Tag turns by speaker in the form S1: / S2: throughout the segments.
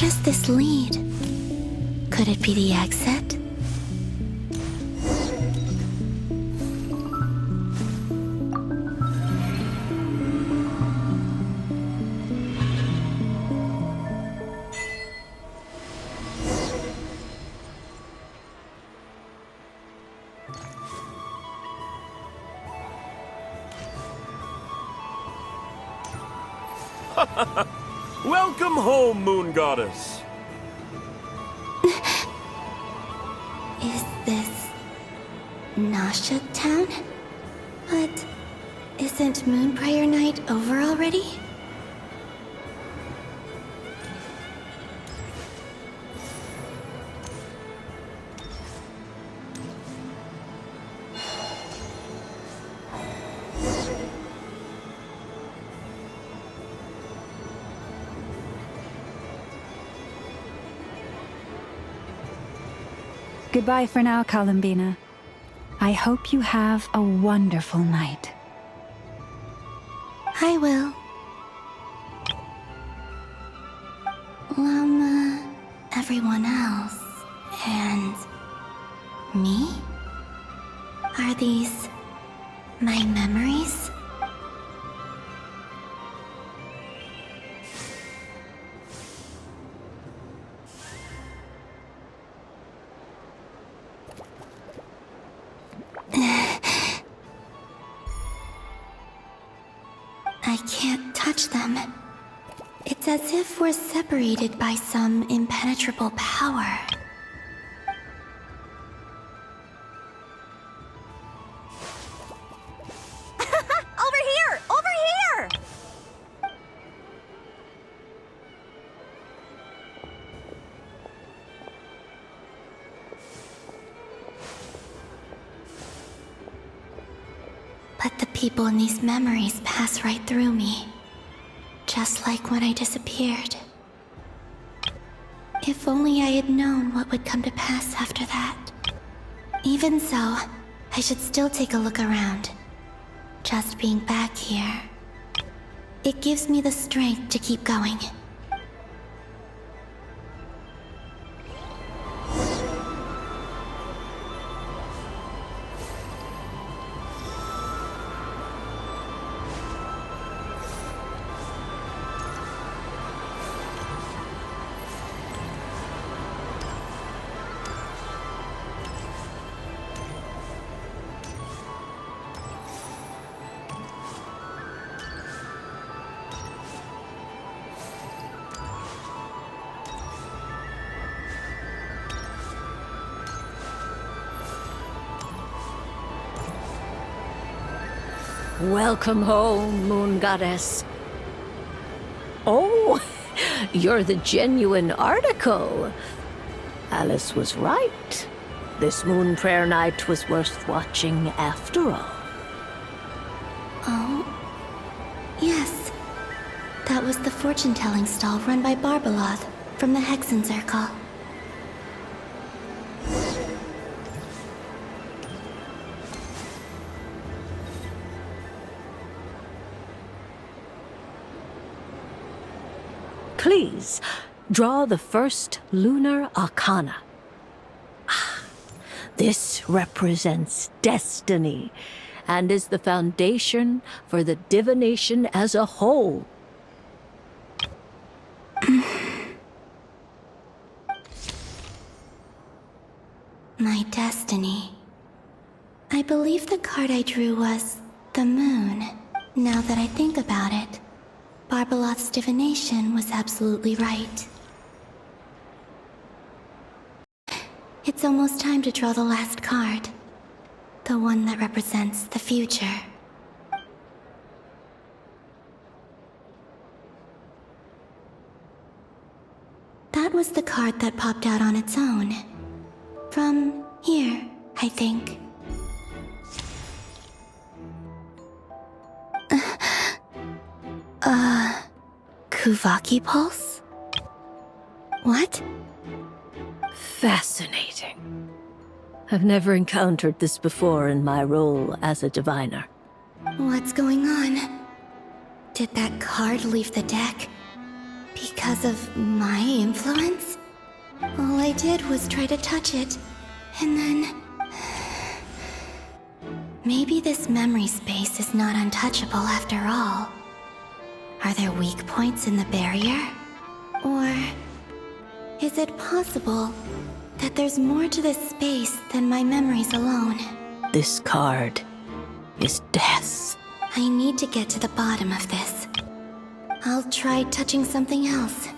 S1: does this lead? Could it be the exit?
S2: Welcome home, Moon Goddess.
S1: Is this Nasha Town? But isn't Moon Prayer Night over already?
S3: Goodbye for now, Columbina. I hope you have a wonderful night.
S1: I will. Everyone else, and me? Are these my memories? I can't touch them. It's as if we're separated by some impenetrable power.
S4: Over here! Over here!
S1: But the people in these memories pass right through me. Just like when I disappeared. If only I had known what would come to pass after that. Even so, I should still take a look around. Just being back here. It gives me the strength to keep going.
S5: Welcome home, Moon Goddess. Oh, you're the genuine article. Alice was right. This Moon Prayer Night was worth watching after all.
S1: Oh, yes. That was the fortune-telling stall run by Barbaloth from the Hexen Circle.
S5: Please, draw the first lunar arcana. This represents destiny and is the foundation for the divination as a whole.
S1: My destiny. I believe the card I drew was the moon. Now that I think about it, Barbaloth's divination was absolutely right. It's almost time to draw the last card. The one that represents the future. That was the card that popped out on its own. From here, I think. Kuvaki Pulse? What?
S5: Fascinating. I've never encountered this before in my role as a diviner.
S1: What's going on? Did that card leave the deck? Because of my influence? All I did was try to touch it, and then... Maybe this memory space is not untouchable after all. Are there weak points in the barrier? Or... is it possible that there's more to this space than my memories alone?
S5: This card is death.
S1: I need to get to the bottom of this. I'll try touching something else.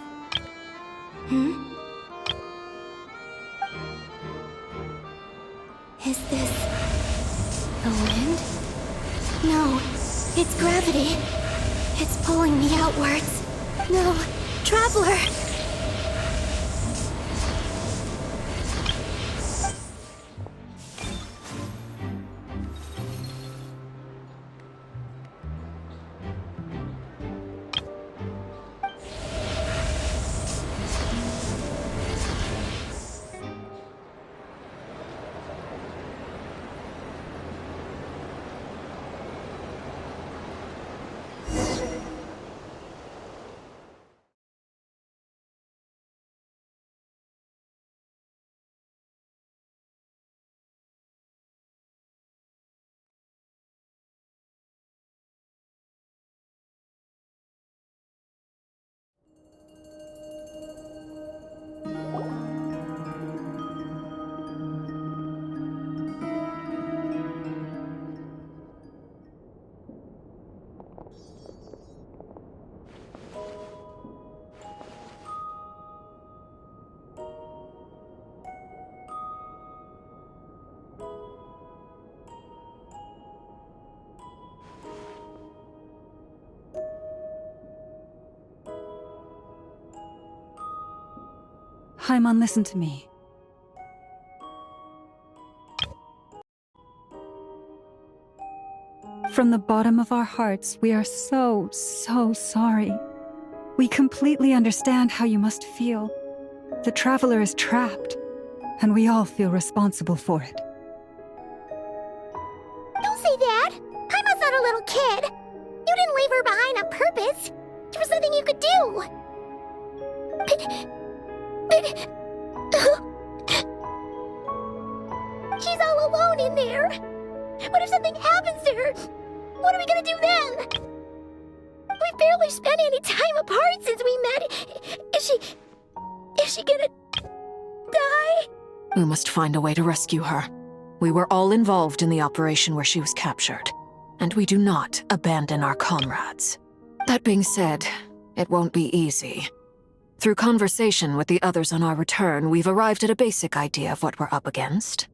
S1: Is this... the wind? No, it's gravity. It's pulling me outwards. No, Traveler!
S3: Haimon, listen to me. From the bottom of our hearts, we are so sorry. We completely understand how you must feel. The Traveler is trapped, and we all feel responsible for it.
S4: Don't say that! Haima's not a little kid! You didn't leave her behind on purpose! There was nothing you could do! She's all alone in there! What if something happens to her? What are we gonna do then? We've barely spent any time apart since we met. Is she gonna die?
S6: We must find a way to rescue her. We were all involved in the operation where she was captured, and we do not abandon our comrades. That being said, it won't be easy. Through conversation with the others on our return, we've arrived at a basic idea of what we're up against.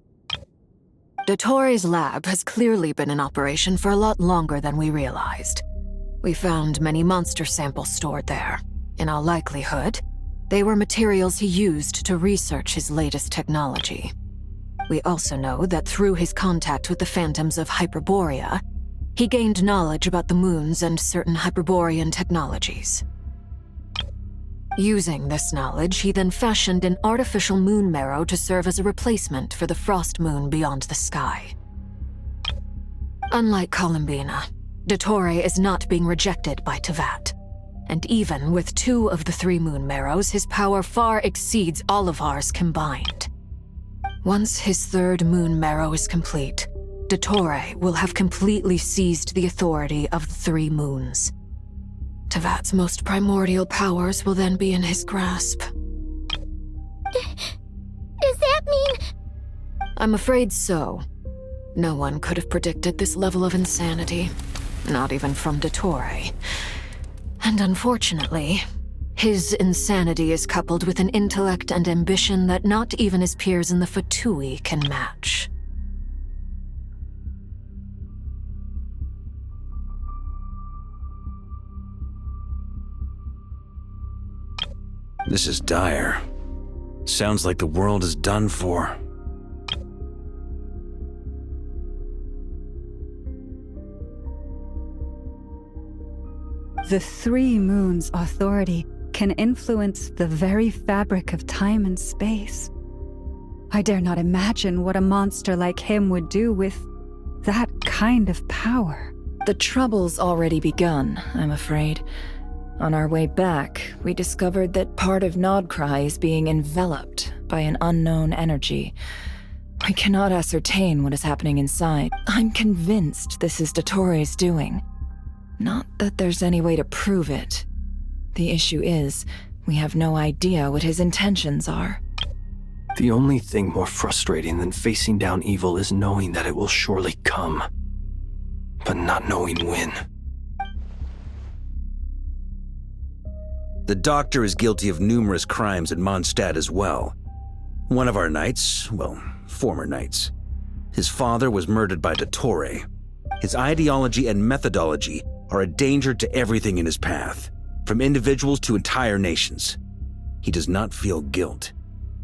S6: Dottore's lab has clearly been in operation for a lot longer than we realized. We found many monster samples stored there. In all likelihood, they were materials he used to research his latest technology. We also know that through his contact with the phantoms of Hyperborea, he gained knowledge about the moons and certain Hyperborean technologies. Using this knowledge, he then fashioned an artificial moon marrow to serve as a replacement for the frost moon beyond the sky. Unlike Columbina, Dottore is not being rejected by Teyvat. And even with 2 of the 3 moon marrows, his power far exceeds all of ours combined. Once his 3rd moon marrow is complete, Dottore will have completely seized the authority of the 3 moons. Teyvat's most primordial powers will then be in his grasp.
S4: Does that mean...
S6: I'm afraid so. No one could have predicted this level of insanity. Not even from Dottore. And unfortunately, his insanity is coupled with an intellect and ambition that not even his peers in the Fatui can match.
S2: This is dire. Sounds like the world is done for.
S3: The 3 moons' authority can influence the very fabric of time and space. I dare not imagine what a monster like him would do with that kind of power.
S7: The trouble's already begun, I'm afraid.
S6: On our way back, we discovered that part of Nodcry is being enveloped by an unknown energy. We cannot ascertain what is happening inside. I'm convinced this is Dottoro's doing. Not that there's any way to prove it. The issue is, we have no idea what his intentions are.
S7: The only thing more frustrating than facing down evil is knowing that it will surely come, but not knowing when.
S2: The doctor is guilty of numerous crimes at Mondstadt as well. One of our knights, well, former knights. His father was murdered by Dottore. His ideology and methodology are a danger to everything in his path, from individuals to entire nations. He does not feel guilt,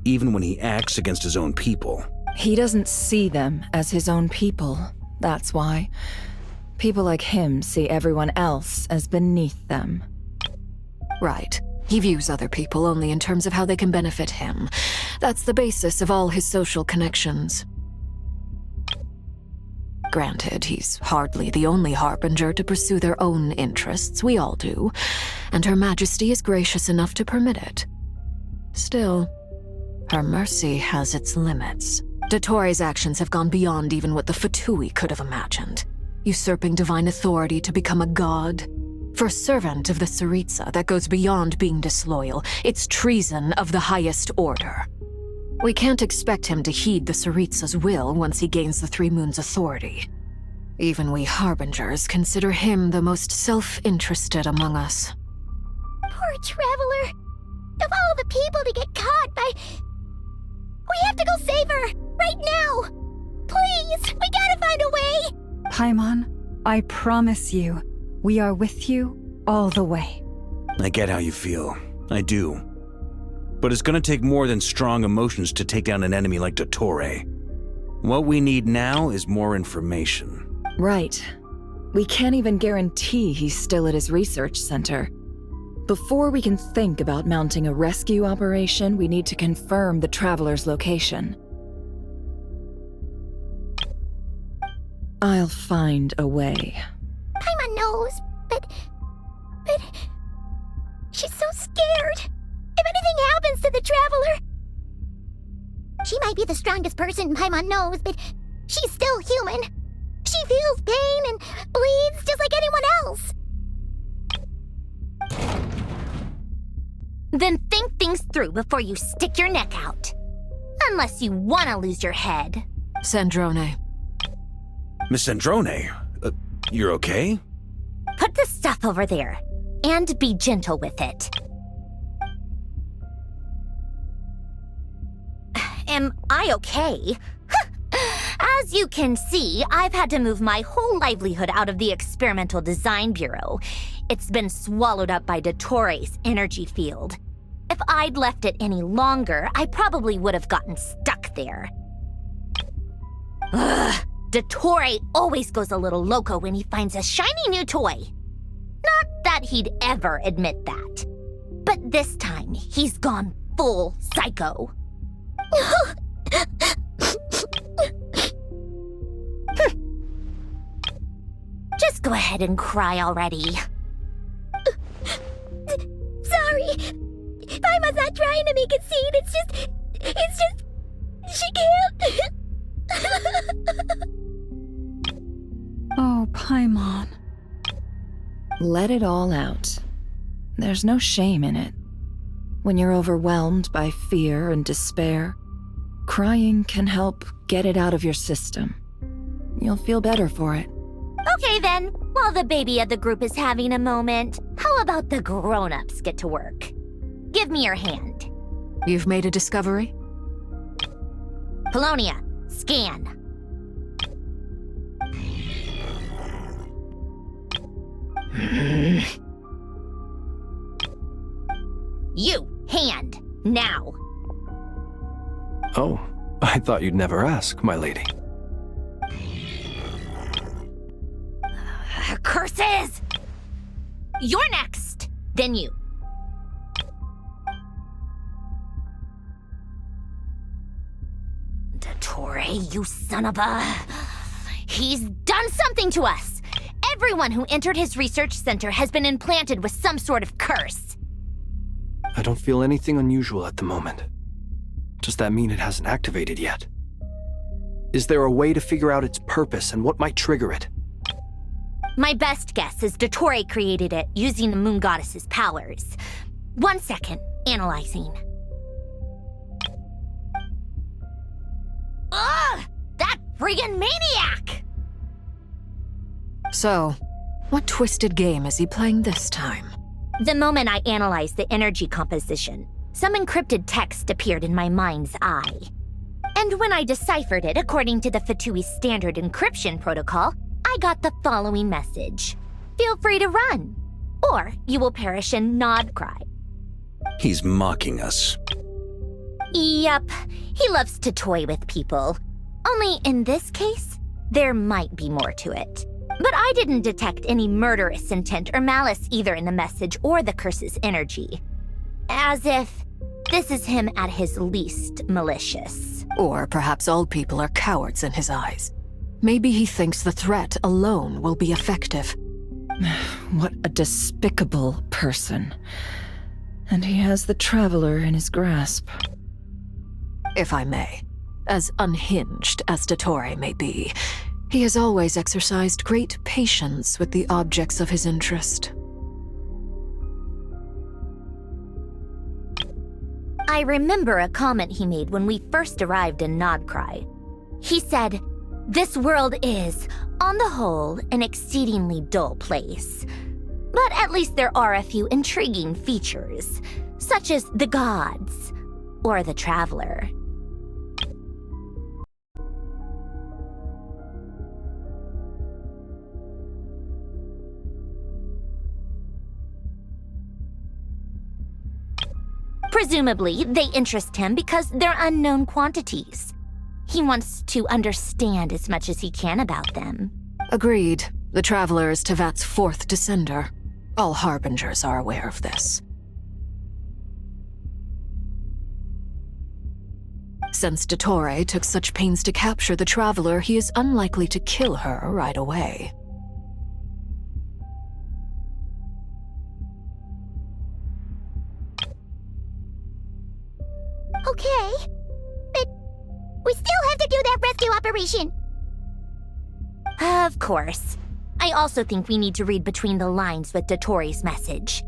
S2: even when he acts against his own people.
S6: He doesn't see them as his own people, that's why. People like him see everyone else as beneath them.
S5: Right. He views other people only in terms of how they can benefit him. That's the basis of all his social connections. Granted, he's hardly the only harbinger to pursue their own interests. We all do. And Her Majesty is gracious enough to permit it. Still, her mercy has its limits. Dottore's actions have gone beyond even what the Fatui could have imagined. Usurping divine authority to become a god. For a servant of the Tsaritsa, that goes beyond being disloyal. It's treason of the highest order. We can't expect him to heed the Tsaritsa's will once he gains the Three Moons' authority. Even we Harbingers consider him the most self-interested among us.
S4: Poor Traveler. Of all the people to get caught by... We have to go save her! Right now! Please! We gotta find a way!
S3: Paimon, I promise you, we are with you all the way.
S2: I get how you feel. I do. But it's gonna take more than strong emotions to take down an enemy like Dottore. What we need now is more information.
S6: Right. We can't even guarantee he's still at his research center. Before we can think about mounting a rescue operation, we need to confirm the Traveler's location. I'll find a way.
S4: Paimon knows, but... She's so scared. If anything happens to the Traveler... She might be the strongest person Paimon knows, but she's still human. She feels pain and bleeds just like anyone else.
S8: Then think things through before you stick your neck out. Unless you want to lose your head.
S5: Sandrone.
S2: Miss Sandrone, you're okay?
S8: Put the stuff over there. And be gentle with it. Am I okay? As you can see, I've had to move my whole livelihood out of the Experimental Design Bureau. It's been swallowed up by Dottore's energy field. If I'd left it any longer, I probably would have gotten stuck there. Ugh, Dottore always goes a little loco when he finds a shiny new toy. Not that he'd ever admit that. But this time, he's gone full psycho. Just go ahead and cry already.
S4: Sorry. Paimon's not trying to make it seem. It's just... She can't...
S3: Oh, Paimon.
S6: Let it all out. There's no shame in it. When you're overwhelmed by fear and despair, crying can help get it out of your system. You'll feel better for it.
S8: Okay then, while the baby of the group is having a moment, how about the grown-ups get to work? Give me your hand.
S5: You've made a discovery?
S8: Polonia, scan. You, hand, now.
S7: Oh, I thought you'd never ask, my lady.
S8: Curses! You're next, then you. Dottore, you son of a... He's done something to us! Everyone who entered his research center has been implanted with some sort of curse.
S7: I don't feel anything unusual at the moment. Does that mean it hasn't activated yet? Is there a way to figure out its purpose and what might trigger it?
S8: My best guess is Dottore created it using the Moon Goddess's powers. 1 second, analyzing. Ugh! That friggin' maniac!
S5: So, what twisted game is he playing this time?
S8: The moment I analyzed the energy composition, some encrypted text appeared in my mind's eye. And when I deciphered it according to the Fatui standard encryption protocol, I got the following message. Feel free to run, or you will perish in nod cry.
S2: He's mocking us.
S8: Yup, he loves to toy with people. Only in this case, there might be more to it. But I didn't detect any murderous intent or malice either in the message or the curse's energy. As if this is him at his least malicious.
S5: Or perhaps all people are cowards in his eyes. Maybe he thinks the threat alone will be effective.
S6: What a despicable person. And he has the Traveler in his grasp.
S5: If I may, as unhinged as Dottore may be, he has always exercised great patience with the objects of his interest.
S8: I remember a comment he made when we first arrived in Nodcry. He said, "This world is, on the whole, an exceedingly dull place. But at least there are a few intriguing features, such as the gods, or the Traveler." Presumably, they interest him because they're unknown quantities. He wants to understand as much as he can about them.
S5: Agreed. The Traveler is Tevat's fourth descender. All Harbingers are aware of this. Since Dottore took such pains to capture the Traveler, he is unlikely to kill her right away.
S4: Okay, but we still have to do that rescue operation.
S8: Of course. I also think we need to read between the lines with Dottore's message.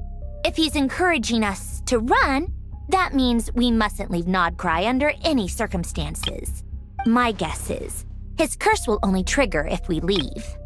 S8: If he's encouraging us to run, that means we mustn't leave Nodcry under any circumstances. My guess is, his curse will only trigger if we leave.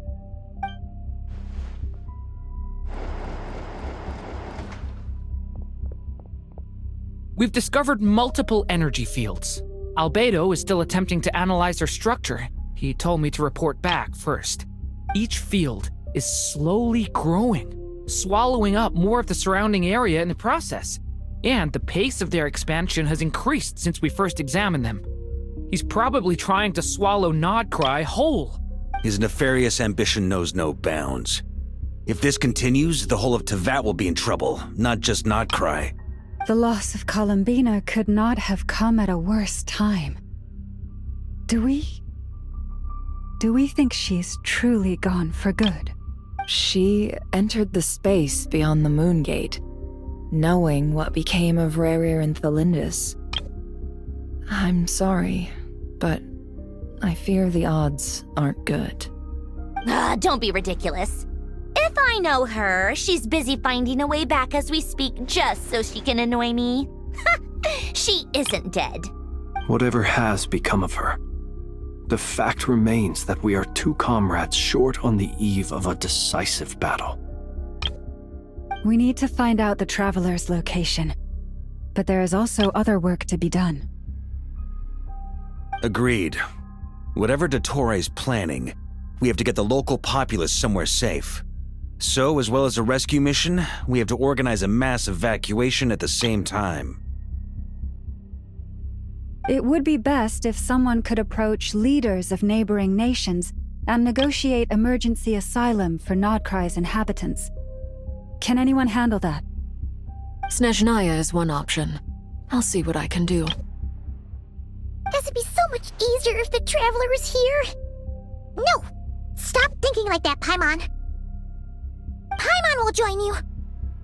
S9: We've discovered multiple energy fields. Albedo is still attempting to analyze their structure. He told me to report back first. Each field is slowly growing, swallowing up more of the surrounding area in the process. And the pace of their expansion has increased since we first examined them. He's probably trying to swallow Nodcry whole.
S2: His nefarious ambition knows no bounds. If this continues, the whole of Tevat will be in trouble, not just Nodcry.
S3: The loss of Columbina could not have come at a worse time. Do we think she's truly gone for good?
S6: She entered the space beyond the Moon Gate, knowing what became of Rarir and Thalindus. I'm sorry, but I fear the odds aren't good.
S8: Don't be ridiculous. If I know her, she's busy finding a way back as we speak just so she can annoy me. She isn't dead.
S7: Whatever has become of her, the fact remains that we are two comrades short on the eve of a decisive battle.
S3: We need to find out the Traveler's location, but there is also other work to be done.
S2: Agreed. Whatever Dottore's planning, we have to get the local populace somewhere safe. So, as well as a rescue mission, we have to organize a mass evacuation at the same time.
S3: It would be best if someone could approach leaders of neighboring nations and negotiate emergency asylum for Nodcry's inhabitants. Can anyone handle that?
S5: Snezhnaya is one option. I'll see what I can do.
S4: This would be so much easier if the Traveler was here. No! Stop thinking like that, Paimon. Paimon will join you.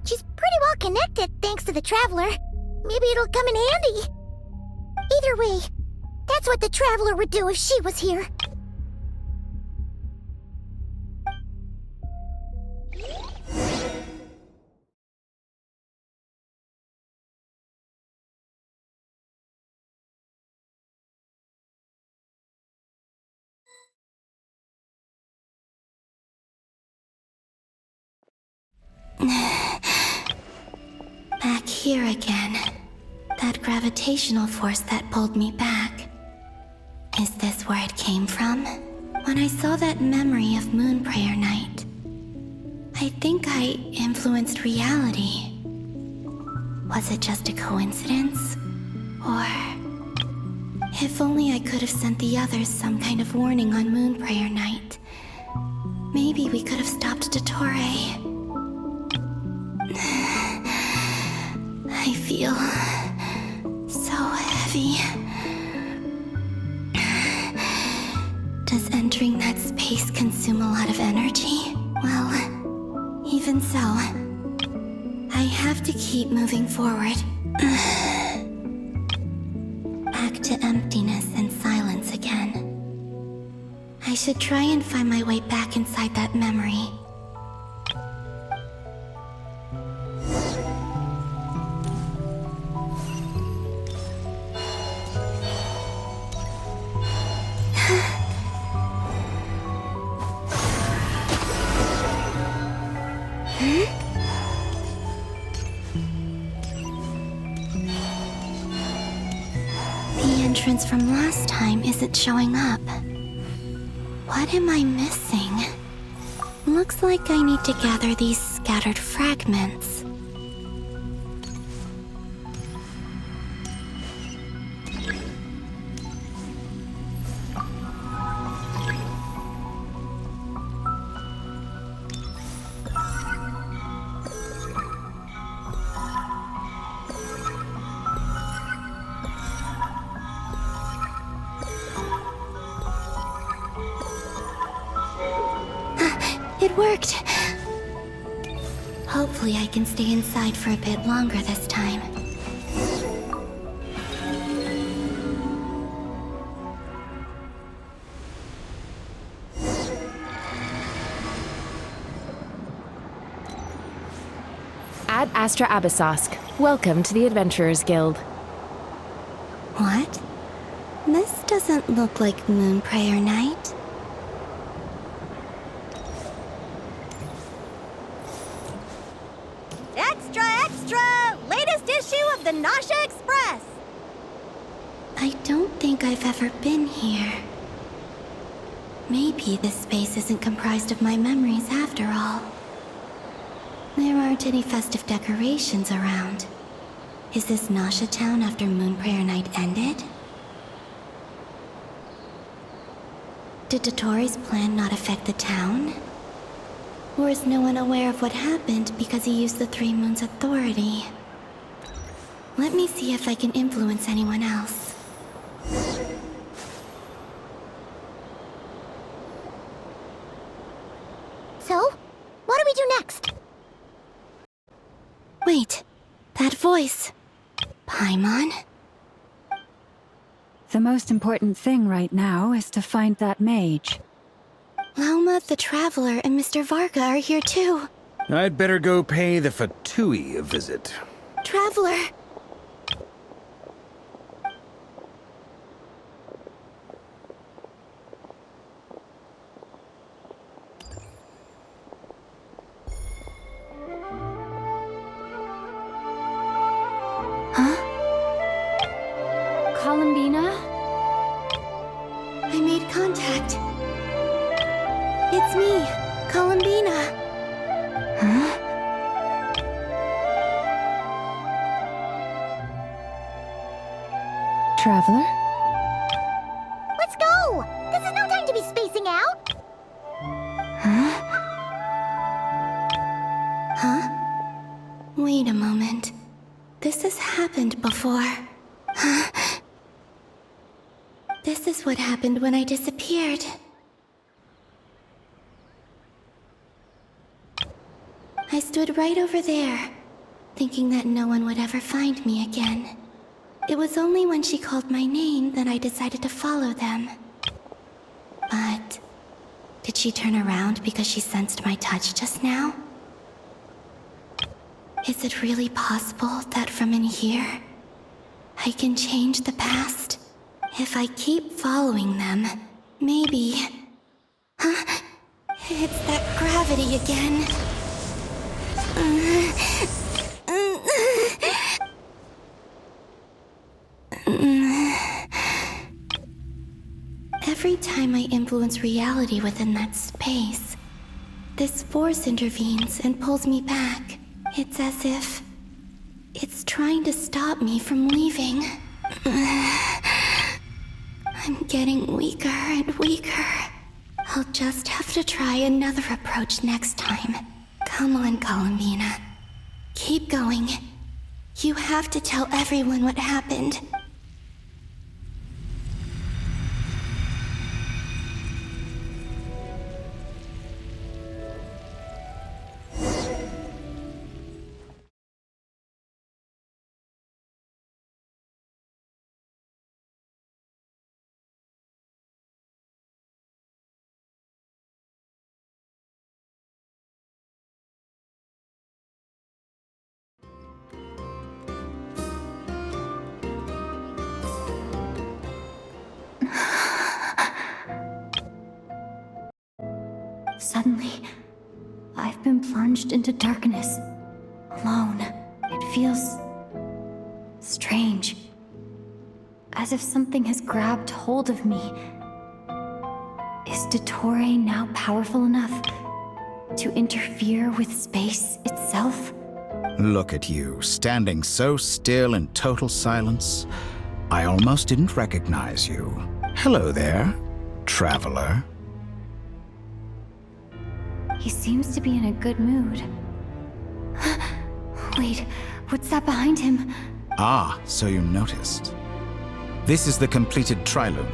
S4: She's pretty well connected thanks to the Traveler. Maybe it'll come in handy. Either way, that's what the Traveler would do if she was here.
S1: Back here again. That gravitational force that pulled me back. Is this where it came from? When I saw that memory of Moon Prayer Night, I think I influenced reality. Was it just a coincidence? Or... if only I could have sent the others some kind of warning on Moon Prayer Night. Maybe we could have stopped Dottore. I feel so heavy. Does entering that space consume a lot of energy? Well, even so, I have to keep moving forward. Back to emptiness and silence again. I should try and find my way back inside that memory. The entrance from last time isn't showing up. What am I missing? Looks like I need to gather these scattered fragments. It worked! Hopefully I can stay inside for a bit longer this time.
S10: Ad Astra Abyssosk. Welcome to the Adventurers Guild.
S1: What? This doesn't look like Moon Prayer Night.
S8: Extra, extra! Latest issue of the Nausea Express!
S1: I don't think I've ever been here. Maybe this space isn't comprised of my memories after all. There aren't any festive decorations around. Is this Nausea Town after Moon Prayer Night ended? Did Dottore's plan not affect the town? Or is no one aware of what happened because he used the Three Moons' authority? Let me see if I can influence anyone else.
S4: So, what do we do next?
S1: Wait, that voice. Paimon?
S3: The most important thing right now is to find that mage.
S1: Lauma, the Traveler, and Mr. Varga are here too.
S2: I'd better go pay the Fatui a visit.
S1: Traveler!
S10: Columbina?
S1: I made contact. It's me, Columbina. Huh?
S3: Traveler?
S4: Let's go! This is no time to be spacing out!
S1: Huh? Huh? Wait a moment. This has happened before. Huh? This is what happened when I disappeared. stood right over there, thinking that no one would ever find me again. It was only when she called my name that I decided to follow them. But did she turn around because she sensed my touch just now? Is it really possible that from in here, I can change the past? If I keep following them, maybe... Huh? It's that gravity again. Every time I influence reality within that space, this force intervenes and pulls me back. It's as if it's trying to stop me from leaving. I'm getting weaker and weaker. I'll just have to try another approach next time. Come on, Columbina. Keep going. You have to tell everyone what happened. Suddenly, I've been plunged into darkness, alone. It feels strange, as if something has grabbed hold of me. Is Dottore now powerful enough to interfere with space itself?
S11: Look at you, standing so still in total silence. I almost didn't recognize you. Hello there, traveler.
S1: He seems to be in a good mood. Wait, what's that behind him?
S11: Ah, so you noticed. This is the completed trilune.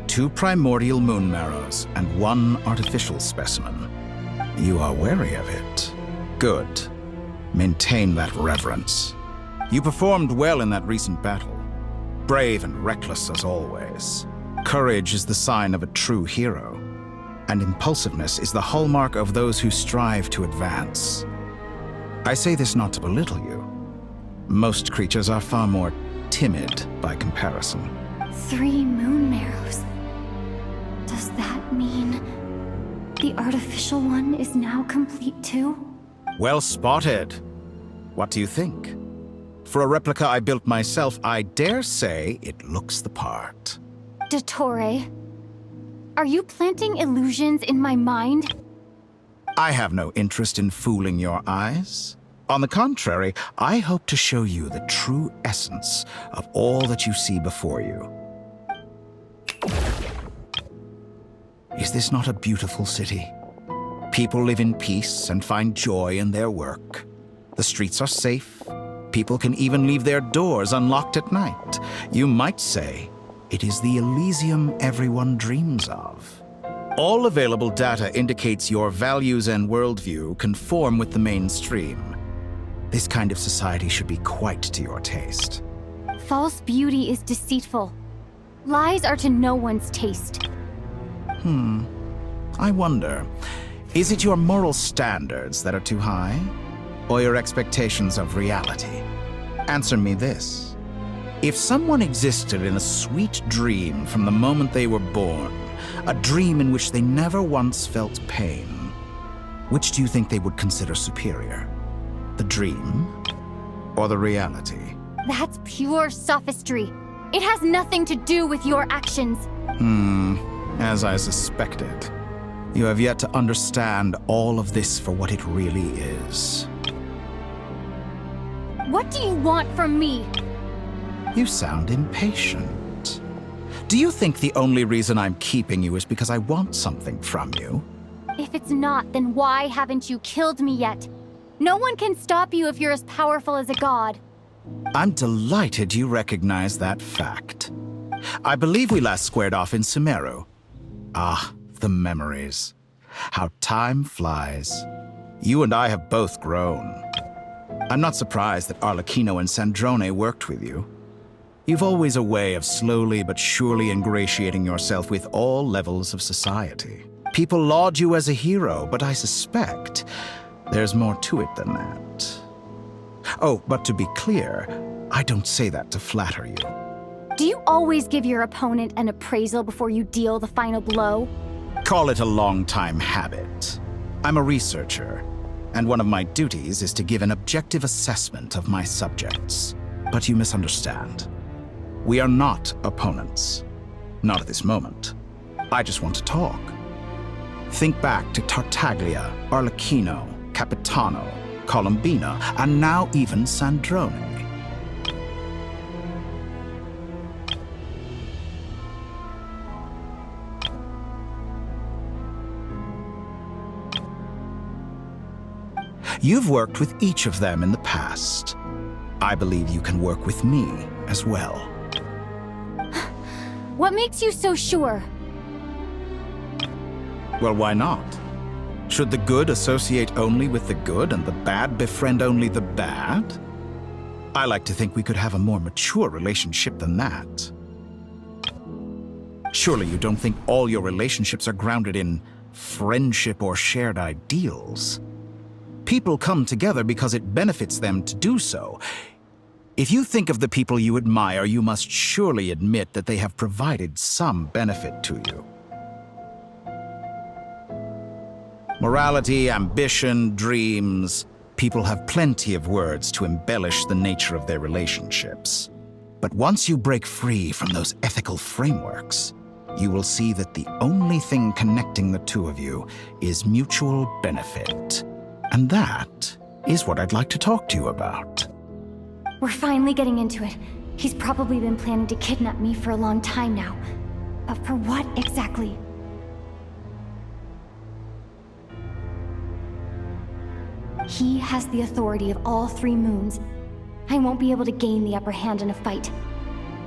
S11: 2 primordial moon marrows and 1 artificial specimen. You are wary of it. Good. Maintain that reverence. You performed well in that recent battle. Brave and reckless as always. Courage is the sign of a true hero. And impulsiveness is the hallmark of those who strive to advance. I say this not to belittle you. Most creatures are far more timid by comparison.
S1: 3 moon marrows. Does that mean the artificial one is now complete too?
S11: Well spotted. What do you think? For a replica I built myself, I dare say it looks the part.
S1: Dottore, are you planting illusions in my mind?
S11: I have no interest in fooling your eyes. On the contrary, I hope to show you the true essence of all that you see before you. Is this not a beautiful city? People live in peace and find joy in their work. The streets are safe. People can even leave their doors unlocked at night. You might say it is the Elysium everyone dreams of. All available data indicates your values and worldview conform with the mainstream. This kind of society should be quite to your taste.
S1: False beauty is deceitful. Lies are to no one's taste.
S11: I wonder, is it your moral standards that are too high? Or your expectations of reality? Answer me this. If someone existed in a sweet dream from the moment they were born, a dream in which they never once felt pain, which do you think they would consider superior? The dream or the reality?
S1: That's pure sophistry. It has nothing to do with your actions.
S11: As I suspected. You have yet to understand all of this for what it really is.
S1: What do you want from me?
S11: You sound impatient. Do you think the only reason I'm keeping you is because I want something from you?
S1: If it's not, then why haven't you killed me yet? No one can stop you if you're as powerful as a god.
S11: I'm delighted you recognize that fact. I believe we last squared off in Sumeru. Ah, the memories. How time flies. You and I have both grown. I'm not surprised that Arlecchino and Sandrone worked with you. You've always a way of slowly but surely ingratiating yourself with all levels of society. People laud you as a hero, but I suspect there's more to it than that. Oh, but to be clear, I don't say that to flatter you.
S4: Do you always give your opponent an appraisal before you deal the final blow?
S11: Call it a long-time habit. I'm a researcher, and one of my duties is to give an objective assessment of my subjects. But you misunderstand. We are not opponents. Not at this moment. I just want to talk. Think back to Tartaglia, Arlecchino, Capitano, Colombina, and now even Sandrone. You've worked with each of them in the past. I believe you can work with me as well.
S4: What makes you so sure?
S11: Well, why not? Should the good associate only with the good and the bad befriend only the bad? I like to think we could have a more mature relationship than that. Surely you don't think all your relationships are grounded in friendship or shared ideals? People come together because it benefits them to do so. If you think of the people you admire, you must surely admit that they have provided some benefit to you. Morality, ambition, dreams. People have plenty of words to embellish the nature of their relationships. But once you break free from those ethical frameworks, you will see that the only thing connecting the two of you is mutual benefit. And that is what I'd like to talk to you about.
S4: We're finally getting into it. He's probably been planning to kidnap me for a long time now. But for what exactly? He has the authority of all three moons. I won't be able to gain the upper hand in a fight.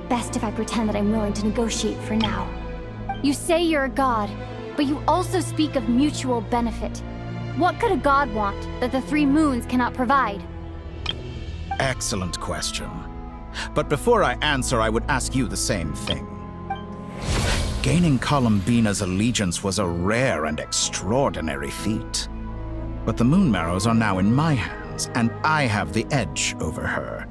S4: Best if I pretend that I'm willing to negotiate for now. You say you're a god, but you also speak of mutual benefit. What could a god want that the three moons cannot provide?
S11: Excellent question. But before I answer, I would ask you the same thing. Gaining Colombina's allegiance was a rare and extraordinary feat. But the Moon Marrows are now in my hands, and I have the edge over her.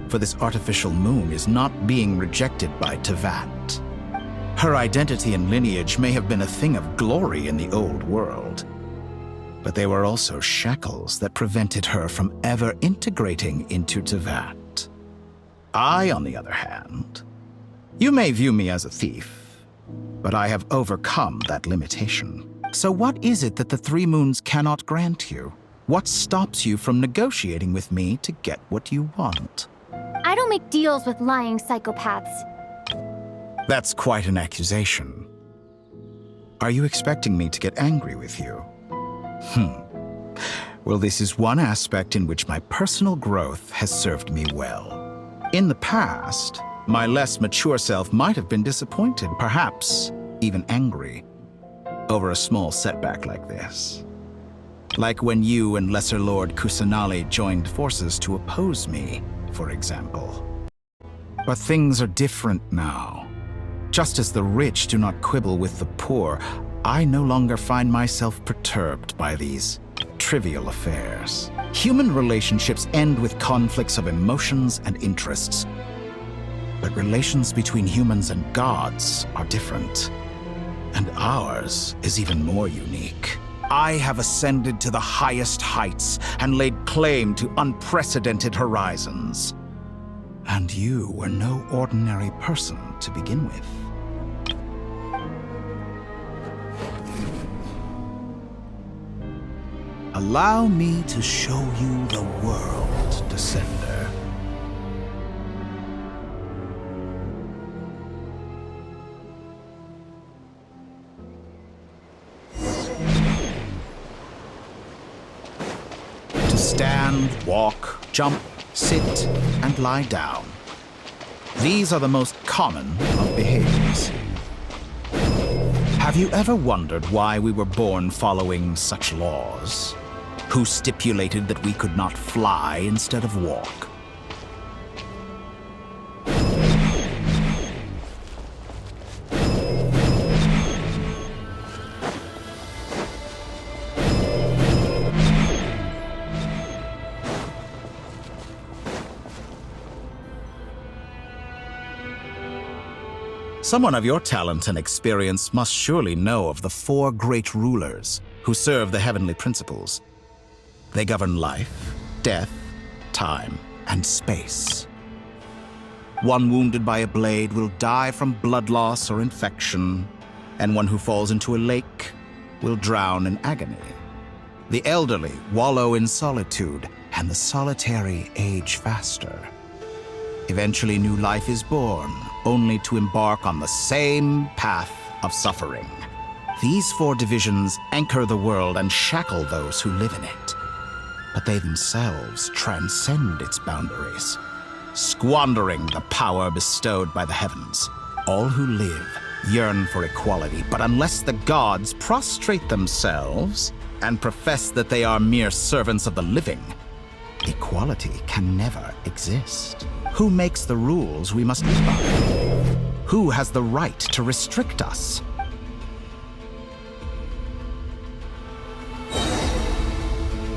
S11: For this artificial moon is not being rejected by Tevat. Her identity and lineage may have been a thing of glory in the old world, but they were also shackles that prevented her from ever integrating into Tevat. I, on the other hand, you may view me as a thief, but I have overcome that limitation. So what is it that the Three Moons cannot grant you? What stops you from negotiating with me to get what you want?
S4: I don't make deals with lying psychopaths.
S11: That's quite an accusation. Are you expecting me to get angry with you? Well, this is one aspect in which my personal growth has served me well. In the past, my less mature self might have been disappointed, perhaps even angry, over a small setback like this. Like when you and Lesser Lord Kusanali joined forces to oppose me, for example. But things are different now. Just as the rich do not quibble with the poor, I no longer find myself perturbed by these trivial affairs. Human relationships end with conflicts of emotions and interests. But relations between humans and gods are different. And ours is even more unique. I have ascended to the highest heights and laid claim to unprecedented horizons. And you were no ordinary person to begin with. Allow me to show you the world, Descender. To stand, walk, jump, sit, and lie down. These are the most common of behaviors. Have you ever wondered why we were born following such laws? Who stipulated that we could not fly instead of walk? Someone of your talent and experience must surely know of the 4 great rulers who serve the heavenly principles. They govern life, death, time, and space. One wounded by a blade will die from blood loss or infection, and one who falls into a lake will drown in agony. The elderly wallow in solitude, and the solitary age faster. Eventually, new life is born, only to embark on the same path of suffering. These 4 divisions anchor the world and shackle those who live in it. But they themselves transcend its boundaries, squandering the power bestowed by the heavens. All who live yearn for equality, but unless the gods prostrate themselves and profess that they are mere servants of the living, equality can never exist. Who makes the rules we must live by? Who has the right to restrict us?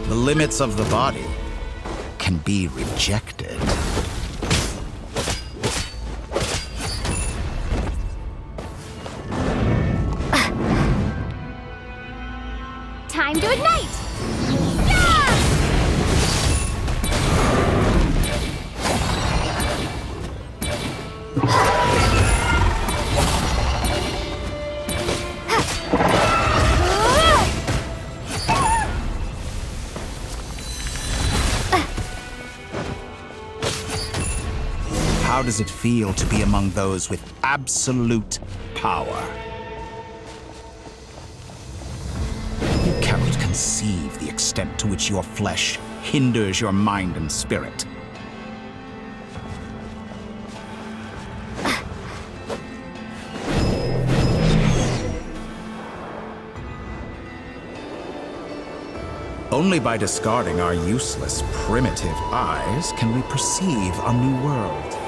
S11: The limits of the body can be rejected.
S4: Time to ignite!
S11: How does it feel to be among those with absolute power? You cannot conceive the extent to which your flesh hinders your mind and spirit. Only by discarding our useless, primitive eyes can we perceive a new world.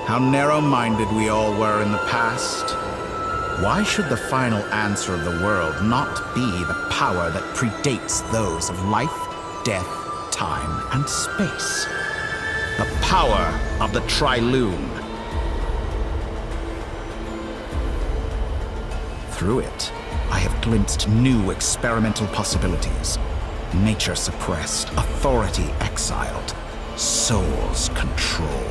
S11: How narrow-minded we all were in the past. Why should the final answer of the world not be the power that predates those of life, death, time, and space? The power of the Triloon. Through it, I have glimpsed new experimental possibilities. Nature suppressed, authority exiled, souls controlled.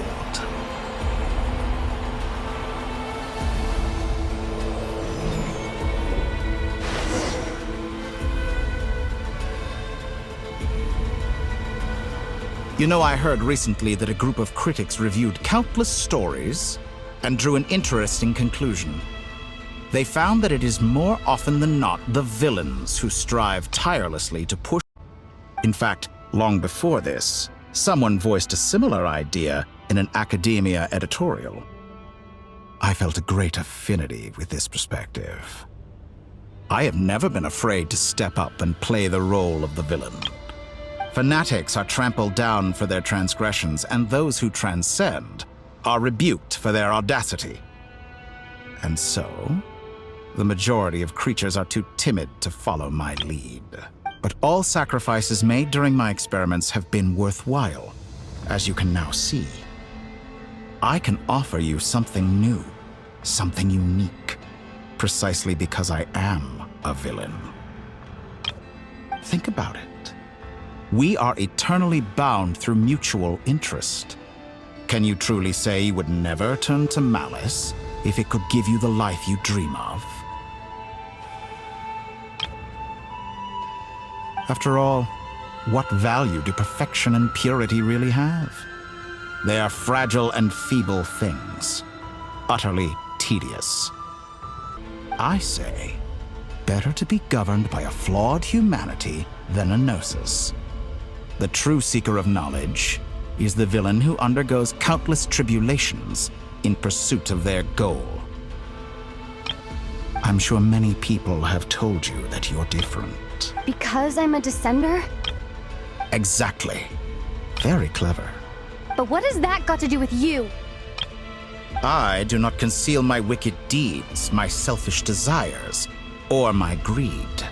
S11: You know, I heard recently that a group of critics reviewed countless stories and drew an interesting conclusion. They found that it is more often than not the villains who strive tirelessly to push. In fact, long before this, someone voiced a similar idea in an academia editorial. I felt a great affinity with this perspective. I have never been afraid to step up and play the role of the villain. Fanatics are trampled down for their transgressions, and those who transcend are rebuked for their audacity. And so, the majority of creatures are too timid to follow my lead. But all sacrifices made during my experiments have been worthwhile, as you can now see. I can offer you something new, something unique, precisely because I am a villain. Think about it. We are eternally bound through mutual interest. Can you truly say you would never turn to malice if it could give you the life you dream of? After all, what value do perfection and purity really have? They are fragile and feeble things, utterly tedious. I say, better to be governed by a flawed humanity than a gnosis. The true seeker of knowledge is the villain who undergoes countless tribulations in pursuit of their goal. I'm sure many people have told you that you're different.
S4: Because I'm a descender?
S11: Exactly. Very clever.
S4: But what has that got to do with you?
S11: I do not conceal my wicked deeds, my selfish desires, or my greed.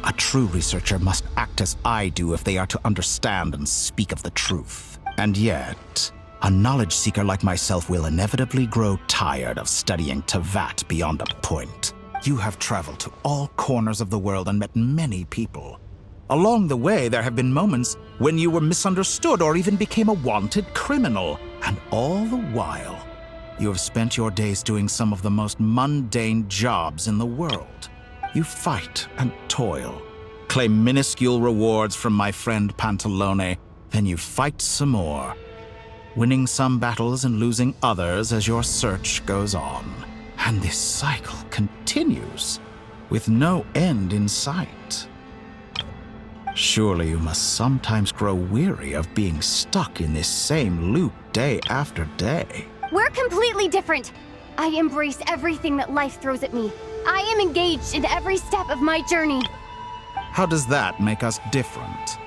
S11: A true researcher must act as I do if they are to understand and speak of the truth. And yet, a knowledge seeker like myself will inevitably grow tired of studying Tevat beyond a point. You have traveled to all corners of the world and met many people. Along the way, there have been moments when you were misunderstood or even became a wanted criminal. And all the while, you have spent your days doing some of the most mundane jobs in the world. You fight and toil, claim minuscule rewards from my friend Pantalone, then you fight some more, winning some battles and losing others as your search goes on. And this cycle continues, with no end in sight. Surely you must sometimes grow weary of being stuck in this same loop day after day.
S4: We're completely different. I embrace everything that life throws at me. I am engaged in every step of my journey.
S11: How does that make us different?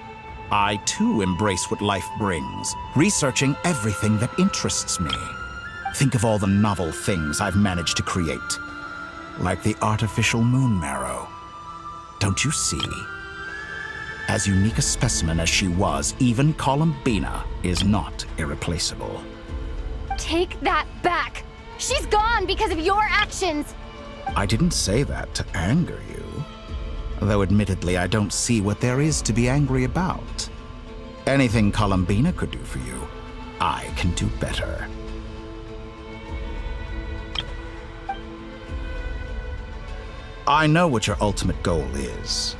S11: I too embrace what life brings, researching everything that interests me. Think of all the novel things I've managed to create, like the artificial moon marrow. Don't you see? As unique a specimen as she was, even Columbina is not irreplaceable.
S4: Take that back! She's gone because of your actions!
S11: I didn't say that to anger you. Though admittedly, I don't see what there is to be angry about. Anything Columbina could do for you, I can do better. I know what your ultimate goal is.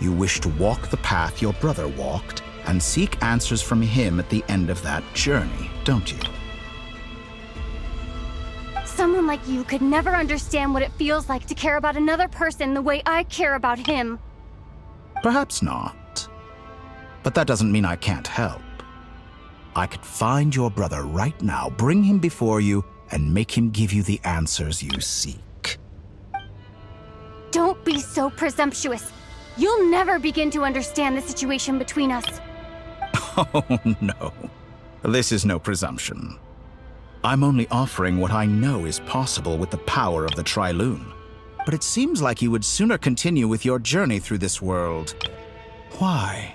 S11: You wish to walk the path your brother walked and seek answers from him at the end of that journey, don't you?
S4: Someone like you could never understand what it feels like to care about another person the way I care about him.
S11: Perhaps not. But that doesn't mean I can't help. I could find your brother right now, bring him before you, and make him give you the answers you seek.
S4: Don't be so presumptuous. You'll never begin to understand the situation between us.
S11: Oh, no. This is no presumption. I'm only offering what I know is possible with the power of the Trilune. But it seems like you would sooner continue with your journey through this world. Why?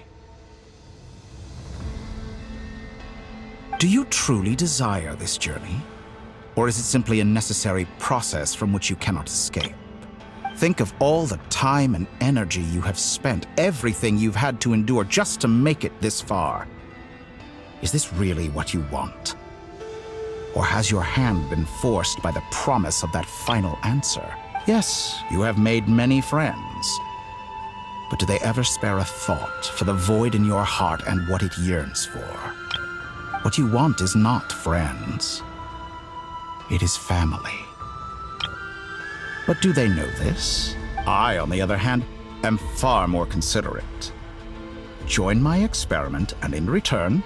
S11: Do you truly desire this journey? Or is it simply a necessary process from which you cannot escape? Think of all the time and energy you have spent, everything you've had to endure just to make it this far. Is this really what you want? Or has your hand been forced by the promise of that final answer? Yes, you have made many friends. But do they ever spare a thought for the void in your heart and what it yearns for? What you want is not friends. It is family. But do they know this? I, on the other hand, am far more considerate. Join my experiment, and in return,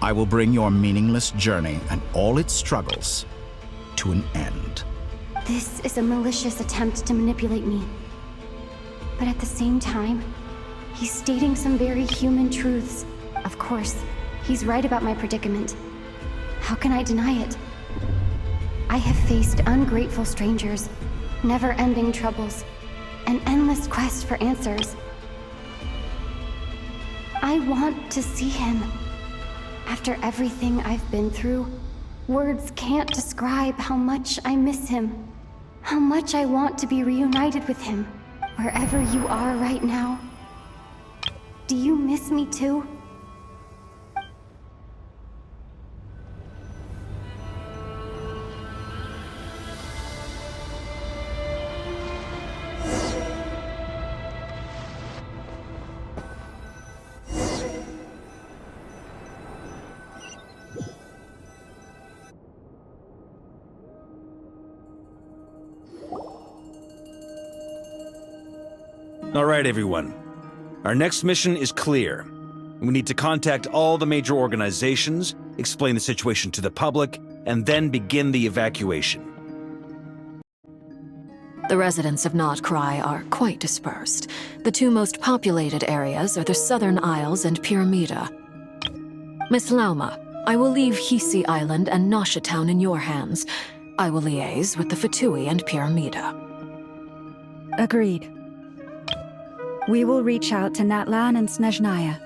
S11: I will bring your meaningless journey and all its struggles to an end.
S4: This is a malicious attempt to manipulate me. But at the same time, he's stating some very human truths. Of course, he's right about my predicament. How can I deny it? I have faced ungrateful strangers, never-ending troubles, an endless quest for answers. I want to see him. After everything I've been through, words can't describe how much I miss him, how much I want to be reunited with him. Wherever you are right now, do you miss me too?
S2: All right, everyone. Our next mission is clear. We need to contact all the major organizations, explain the situation to the public, and then begin the evacuation.
S5: The residents of Notcry are quite dispersed. The two most populated areas are the Southern Isles and Pyramida. Miss Lauma, I will leave Hisi Island and Nasha Town in your hands. I will liaise with the Fatui and Pyramida.
S3: Agreed. We will reach out to Natlan and Snezhnaya.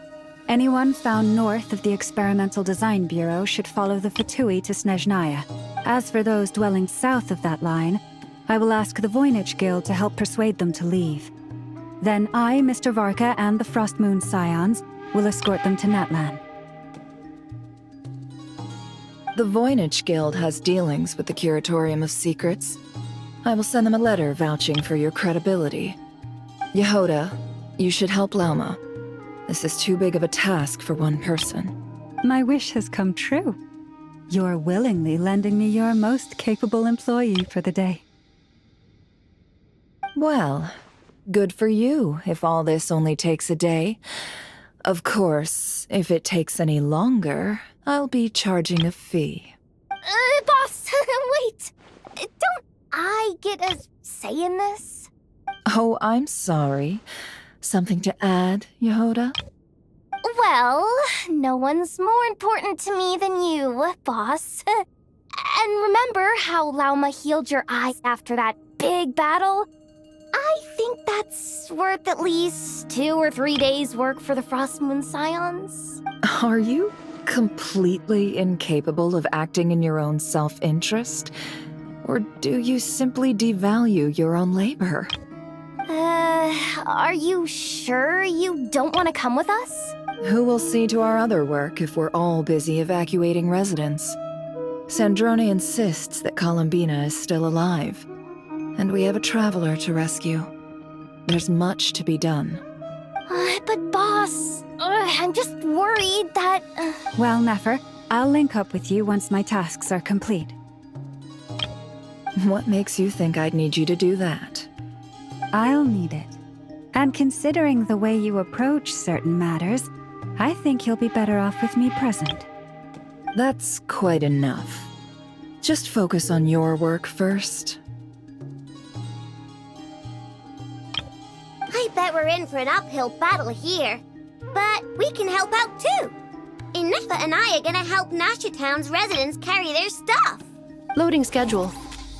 S3: Anyone found north of the Experimental Design Bureau should follow the Fatui to Snezhnaya. As for those dwelling south of that line, I will ask the Voynich Guild to help persuade them to leave. Then I, Mr. Varka, and the Frostmoon Scions will escort them to Natlan.
S6: The Voynich Guild has dealings with the Curatorium of Secrets. I will send them a letter vouching for your credibility. Yehoda, you should help Lauma. This is too big of a task for one person.
S3: My wish has come true. You're willingly lending me your most capable employee for the day.
S6: Well, good for you if all this only takes a day. Of course, if it takes any longer, I'll be charging a fee.
S4: Boss, wait! Don't I get a say in this?
S6: Oh, I'm sorry. Something to add, Yehoda?
S4: Well, no one's more important to me than you, boss. And remember how Lauma healed your eyes after that big battle? I think that's worth at least 2 or 3 days' work for the Frostmoon Scions.
S6: Are you completely incapable of acting in your own self-interest? Or do you simply devalue your own labor?
S4: Are you sure you don't want to come with us?
S6: Who will see to our other work if we're all busy evacuating residents? Sandrone insists that Columbina is still alive, and we have a traveler to rescue. There's much to be done.
S4: But boss, I'm just worried that...
S3: Well, Nefer, I'll link up with you once my tasks are complete.
S6: What makes you think I'd need you to do that?
S3: I'll need it. And considering the way you approach certain matters, I think you'll be better off with me present.
S6: That's quite enough. Just focus on your work first.
S4: I bet we're in for an uphill battle here. But we can help out too. Inefa and I are gonna help Nasha Town's residents carry their stuff.
S12: Loading schedule.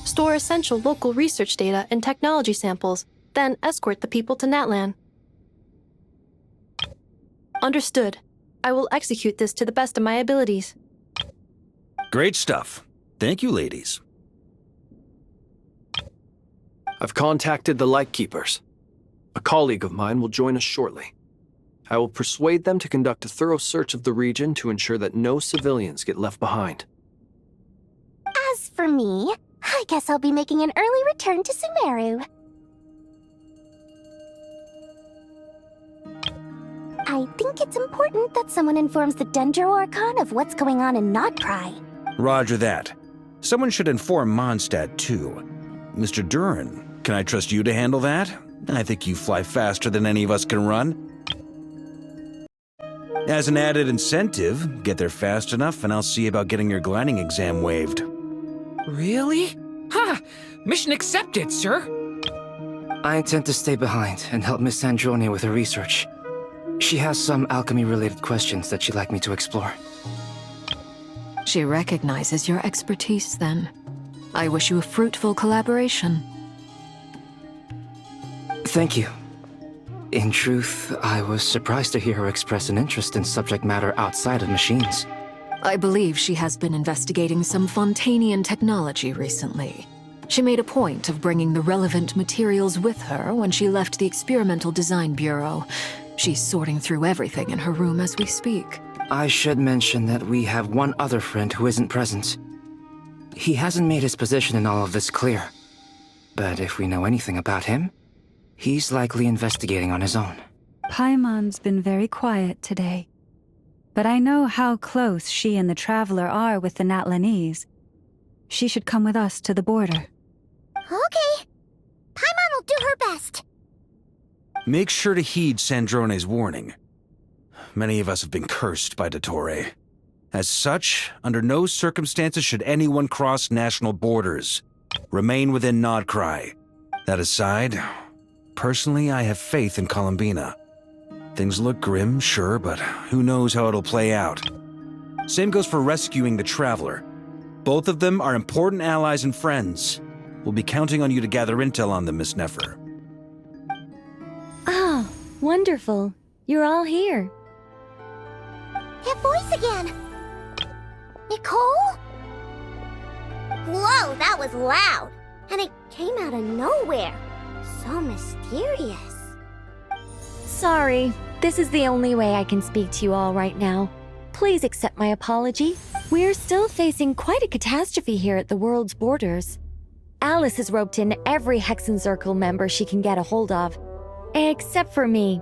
S12: Store essential local research data and technology samples, then escort the people to Natlan. Understood. I will execute this to the best of my abilities.
S2: Great stuff. Thank you, ladies.
S7: I've contacted the Lightkeepers. A colleague of mine will join us shortly. I will persuade them to conduct a thorough search of the region to ensure that no civilians get left behind.
S4: As for me, I guess I'll be making an early return to Sumeru. I think it's important that someone informs the Dendro Archon of what's going on in Notcry.
S2: Roger that. Someone should inform Mondstadt, too. Mr. Duran, can I trust you to handle that? I think you fly faster than any of us can run. As an added incentive, get there fast enough and I'll see about getting your gliding exam waived.
S9: Really? Ha! Mission accepted, sir!
S13: I intend to stay behind and help Miss Sandrone with her research. She has some alchemy-related questions that she'd like me to explore.
S5: She recognizes your expertise, then. I wish you a fruitful collaboration.
S13: Thank you. In truth, I was surprised to hear her express an interest in subject matter outside of machines.
S5: I believe she has been investigating some Fontanian technology recently. She made a point of bringing the relevant materials with her when she left the Experimental Design Bureau. She's sorting through everything in her room as we speak.
S13: I should mention that we have one other friend who isn't present. He hasn't made his position in all of this clear. But if we know anything about him, he's likely investigating on his own.
S3: Paimon's been very quiet today. But I know how close she and the Traveler are with the Natlanese. She should come with us to the border.
S4: Okay. Paimon will do her best.
S2: Make sure to heed Sandrone's warning. Many of us have been cursed by Dottore. As such, under no circumstances should anyone cross national borders. Remain within Notcry. That aside, personally, I have faith in Columbina. Things look grim, sure, but who knows how it'll play out. Same goes for rescuing the Traveler. Both of them are important allies and friends. We'll be counting on you to gather intel on them, Miss Nefer.
S14: Oh, wonderful. You're all here.
S4: That voice again! Nicole? Whoa, that was loud! And it came out of nowhere. So mysterious.
S14: Sorry, this is the only way I can speak to you all right now. Please accept my apology. We're still facing quite a catastrophe here at the world's borders. Alice has roped in every Hexen Circle member she can get a hold of. Except for me.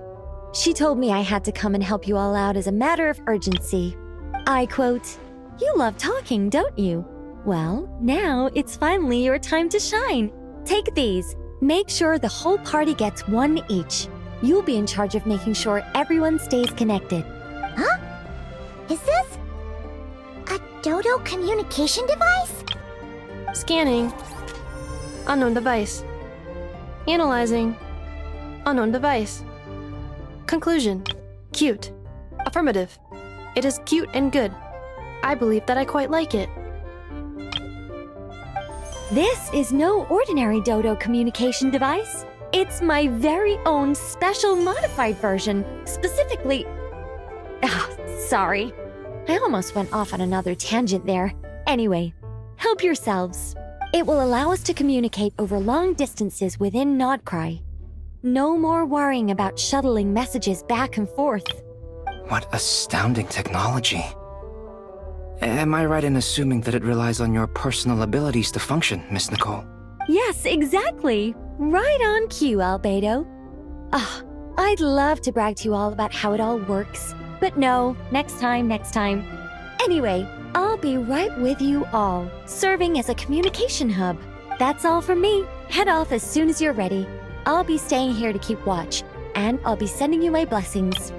S14: She told me I had to come and help you all out as a matter of urgency. I quote, "You love talking, don't you? Well, now it's finally your time to shine. Take these. Make sure the whole party gets one each. You'll be in charge of making sure everyone stays connected."
S4: Huh? Is this a Dodo communication device?
S12: Scanning. Unknown device. Analyzing. Unknown device. Conclusion. Cute. Affirmative. It is cute and good. I believe that I quite like it.
S14: This is no ordinary Dodo communication device. It's my very own special modified version, specifically... sorry. I almost went off on another tangent there. Anyway, help yourselves. It will allow us to communicate over long distances within Nodcry. No more worrying about shuttling messages back and forth.
S13: What astounding technology. Am I right in assuming that it relies on your personal abilities to function, Miss Nicole?
S14: Yes, exactly. Right on cue, Albedo. I'd love to brag to you all about how it all works. But no, next time. Anyway, I'll be right with you all, serving as a communication hub. That's all from me. Head off as soon as you're ready. I'll be staying here to keep watch, and I'll be sending you my blessings.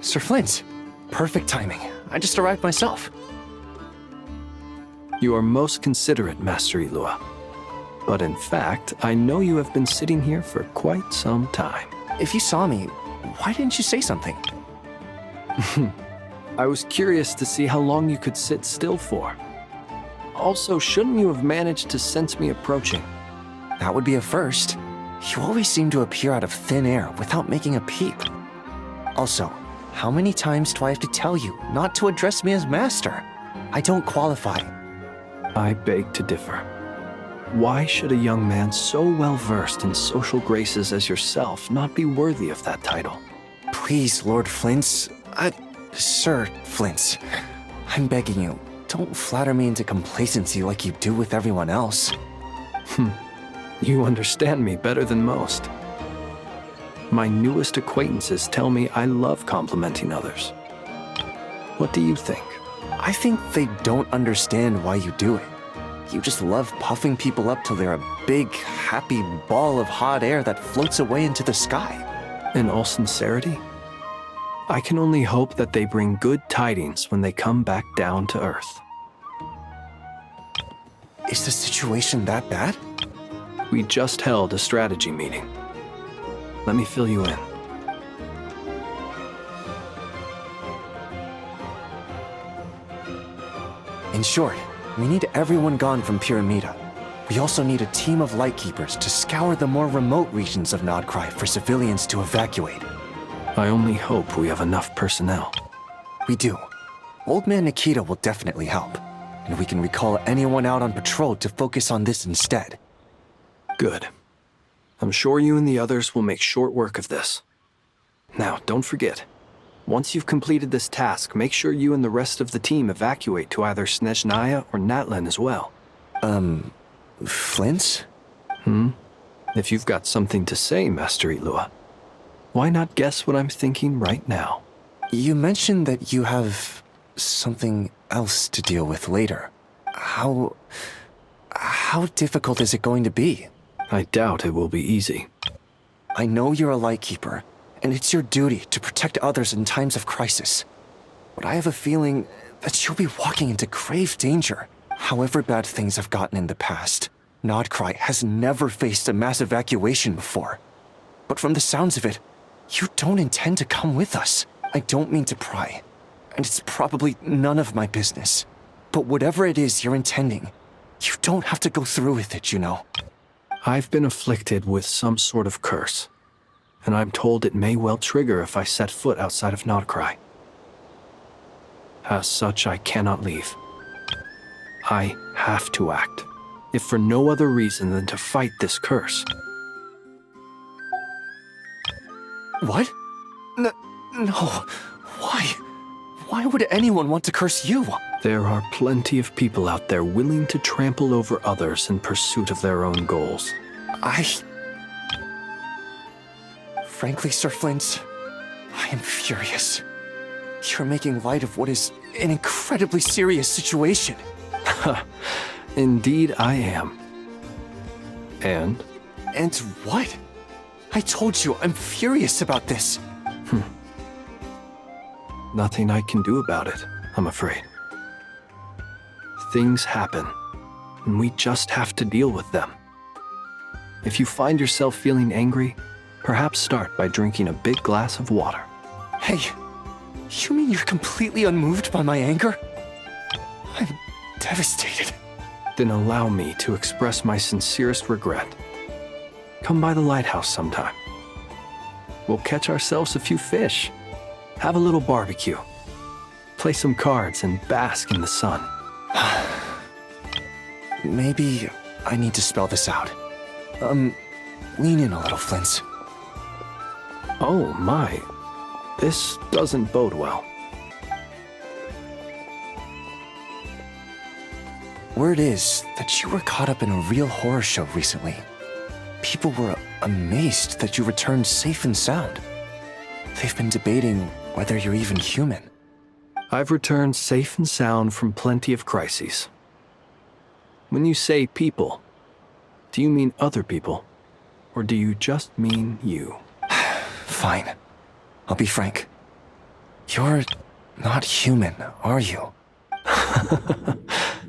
S15: Sir Flint. Perfect timing. I just arrived myself.
S7: You are most considerate, Master Ilua. But in fact, I know you have been sitting here for quite some time.
S15: If you saw me, why didn't you say something?
S7: I was curious to see how long you could sit still for. Also, shouldn't you have managed to sense me approaching?
S15: That would be a first. You always seem to appear out of thin air without making a peep. Also, how many times do I have to tell you not to address me as master? I don't qualify.
S7: I beg to differ. Why should a young man so well versed in social graces as yourself not be worthy of that title?
S15: Please, Lord Flint's... Sir Flint's. I'm begging you, don't flatter me into complacency like you do with everyone else.
S7: You understand me better than most. My newest acquaintances tell me I love complimenting others. What do you think?
S15: I think they don't understand why you do it. You just love puffing people up till they're a big, happy ball of hot air that floats away into the sky.
S7: In all sincerity, I can only hope that they bring good tidings when they come back down to Earth.
S15: Is the situation that bad?
S7: We just held a strategy meeting. Let me fill you in.
S15: In short, we need everyone gone from Pyramida. We also need a team of Lightkeepers to scour the more remote regions of Nodcry for civilians to evacuate.
S7: I only hope we have enough personnel.
S15: We do. Old Man Nikita will definitely help, and we can recall anyone out on patrol to focus on this instead.
S7: Good. I'm sure you and the others will make short work of this. Now, don't forget, Once you've completed this task, make sure you and the rest of the team evacuate to either Snezhnaya or Natlan as well.
S15: Flint?
S7: If you've got something to say, Master Ilua, why not guess what I'm thinking right now?
S15: You mentioned that you have something else to deal with later. How difficult is it going to be?
S7: I doubt it will be easy.
S15: I know you're a Lightkeeper, and it's your duty to protect others in times of crisis. But I have a feeling that you'll be walking into grave danger. However bad things have gotten in the past, Nodcry has never faced a mass evacuation before. But from the sounds of it, you don't intend to come with us. I don't mean to pry, and it's probably none of my business. But whatever it is you're intending, you don't have to go through with it, you know.
S7: I've been afflicted with some sort of curse, and I'm told it may well trigger if I set foot outside of Nodcry. As such, I cannot leave. I have to act, if for no other reason than to fight this curse.
S15: What? No. Why? Why would anyone want to curse you?
S7: There are plenty of people out there willing to trample over others in pursuit of their own goals.
S15: Frankly, Sir Flint, I am furious. You're making light of what is an incredibly serious situation.
S7: Indeed I am. And?
S15: And what? I told you, I'm furious about this.
S7: Nothing I can do about it, I'm afraid. Things happen, and we just have to deal with them. If you find yourself feeling angry, perhaps start by drinking a big glass of water.
S15: Hey, you mean you're completely unmoved by my anger? I'm devastated.
S7: Then allow me to express my sincerest regret. Come by the lighthouse sometime. We'll catch ourselves a few fish, have a little barbecue, play some cards, and bask in the sun.
S15: Maybe I need to spell this out. Lean in a little, Flint.
S7: Oh my, this doesn't bode well.
S15: Word is that you were caught up in a real horror show recently. People were amazed that you returned safe and sound. They've been debating whether you're even human.
S7: I've returned safe and sound from plenty of crises. When you say people, do you mean other people? Or do you just mean you?
S15: Fine. I'll be frank. You're not human, are you?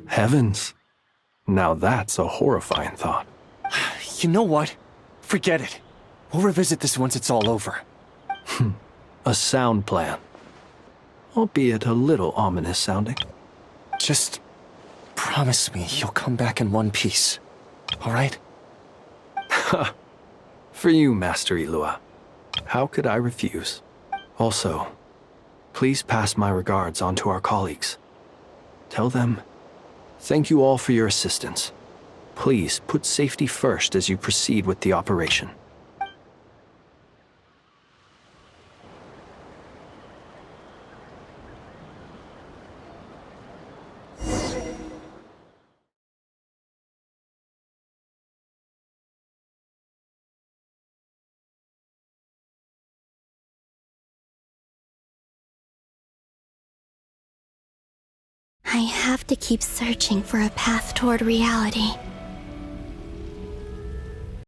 S7: Heavens. Now that's a horrifying thought.
S15: You know what? Forget it. We'll revisit this once it's all over.
S7: A sound plan. Albeit a little ominous sounding.
S15: Just promise me you'll come back in one piece. All right?
S7: For you, Master Ilua. How could I refuse? Also, please pass my regards on to our colleagues. Tell them, thank you all for your assistance. Please put safety first as you proceed with the operation.
S1: I have to keep searching for a path toward reality.